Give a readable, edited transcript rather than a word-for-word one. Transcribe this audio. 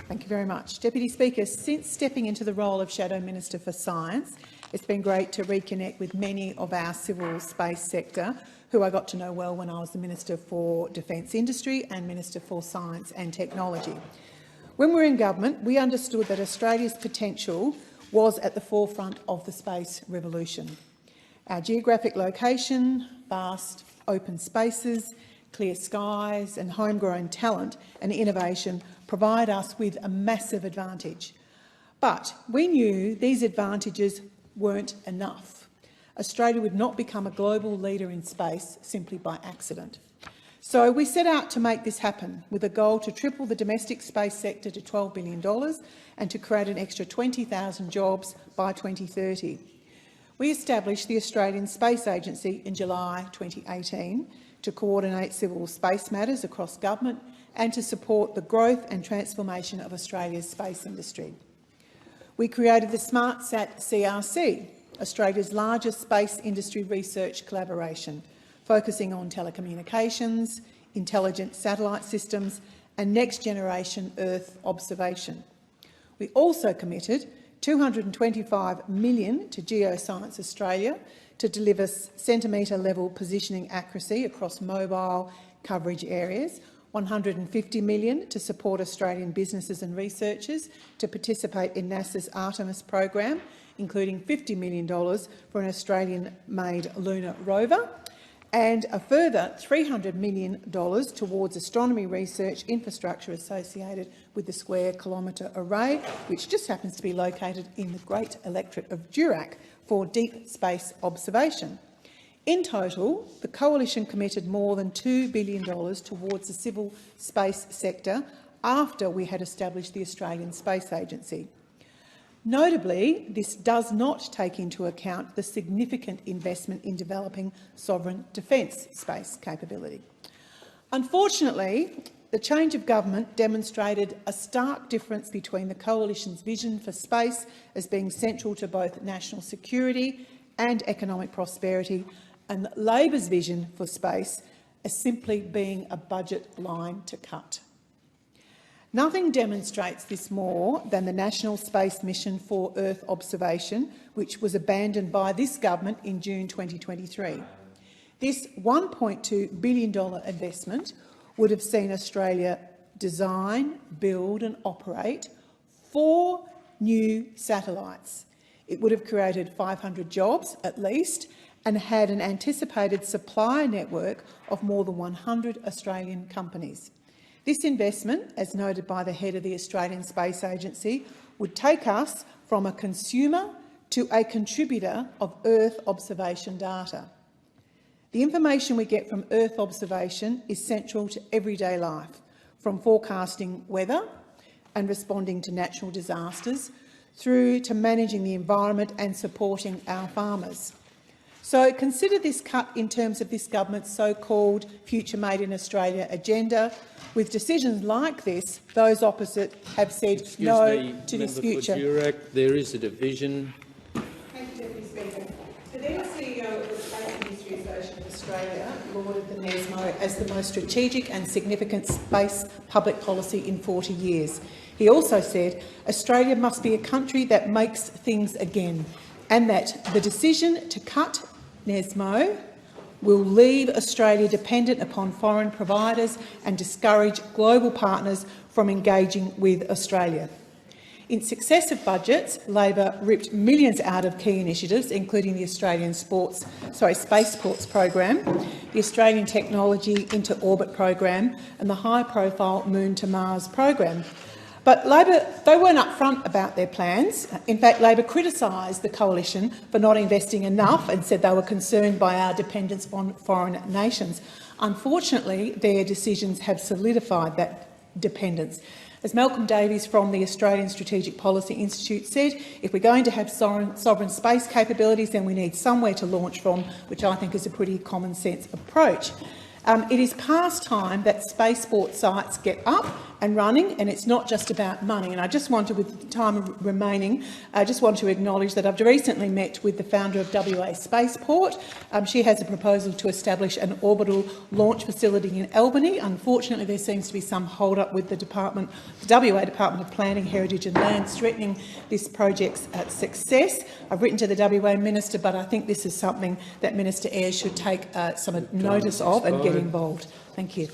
Thank you very much. Deputy Speaker, since stepping into the role of Shadow Minister for Science, it's been great to reconnect with many of our civil space sector who I got to know well when I was the Minister for Defence Industry and Minister for Science and Technology. When we were in government, we understood that Australia's potential was at the forefront of the space revolution. Our geographic location, vast open spaces, clear skies and homegrown talent and innovation provide us with a massive advantage. But we knew these advantages weren't enough. Australia would not become a global leader in space simply by accident. So we set out to make this happen with a goal to triple the domestic space sector to $12 billion and to create an extra 20,000 jobs by 2030. We established the Australian Space Agency in July 2018 to coordinate civil space matters across government and to support the growth and transformation of Australia's space industry. We created the SmartSat CRC, Australia's largest space industry research collaboration, focusing on telecommunications, intelligent satellite systems and next-generation Earth observation. We also committed $225 million to Geoscience Australia to deliver centimetre-level positioning accuracy across mobile coverage areas, $150 million to support Australian businesses and researchers to participate in NASA's Artemis program, including $50 million for an Australian-made lunar rover, and a further $300 million towards astronomy research infrastructure associated with the Square Kilometre Array, which just happens to be located in the great electorate of Durack for deep space observation. In total, the Coalition committed more than $2 billion towards the civil space sector after we had established the Australian Space Agency. Notably, this does not take into account the significant investment in developing sovereign defence space capability. Unfortunately, the change of government demonstrated a stark difference between the Coalition's vision for space as being central to both national security and economic prosperity, and Labor's vision for space as simply being a budget line to cut. Nothing demonstrates this more than the National Space Mission for Earth Observation, which was abandoned by this government in June 2023. This $1.2 billion investment would have seen Australia design, build and operate 4 new satellites. It would have created 500 jobs at least and had an anticipated supplier network of more than 100 Australian companies. This investment, as noted by the head of the Australian Space Agency, would take us from a consumer to a contributor of Earth observation data. The information we get from Earth observation is central to everyday life, from forecasting weather and responding to natural disasters through to managing the environment and supporting our farmers. So consider this cut in terms of this government's so-called Future Made in Australia agenda. With decisions like this, those opposite have said no to this future. There is a division. Thank you, Deputy Speaker. The then CEO of the Space Industry Association of Australia lauded the NESMO as the most strategic and significant space public policy in 40 years. He also said Australia must be a country that makes things again, and that the decision to cut NESMO will leave Australia dependent upon foreign providers and discourage global partners from engaging with Australia. In successive budgets, Labor ripped millions out of key initiatives, including the Australian Space Ports program, the Australian Technology Into Orbit program and the high-profile Moon to Mars program. But Labor, they weren't upfront about their plans. In fact, Labor criticised the Coalition for not investing enough and said they were concerned by our dependence on foreign nations. Unfortunately, their decisions have solidified that dependence. As Malcolm Davies from the Australian Strategic Policy Institute said, if we're going to have sovereign space capabilities, then we need somewhere to launch from, which I think is a pretty common sense approach. It is past time that spaceport sites get up and running, and it's not just about money. And I just want to, with the time remaining, I just want to acknowledge that I've recently met with the founder of WA Spaceport. She has a proposal to establish an orbital launch facility in Albany. Unfortunately, there seems to be some hold-up with the WA Department of Planning, Heritage and Lands threatening this project's success. I've written to the WA Minister, but I think this is something that Minister Ayres should take some notice of and get involved. Thank you.